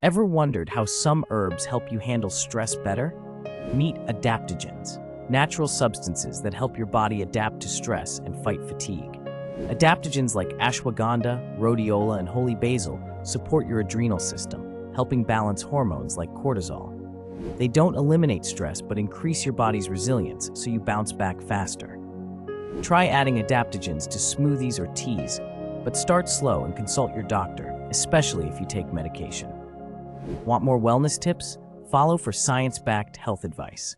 Ever wondered how some herbs help you handle stress better? Meet adaptogens, natural substances that help your body adapt to stress and fight fatigue. Adaptogens like ashwagandha, rhodiola, and holy basil support your adrenal system, helping balance hormones like cortisol. They don't eliminate stress but increase your body's resilience so you bounce back faster. Try adding adaptogens to smoothies or teas, but start slow and consult your doctor, especially if you take medication. Want more wellness tips? Follow for science-backed health advice.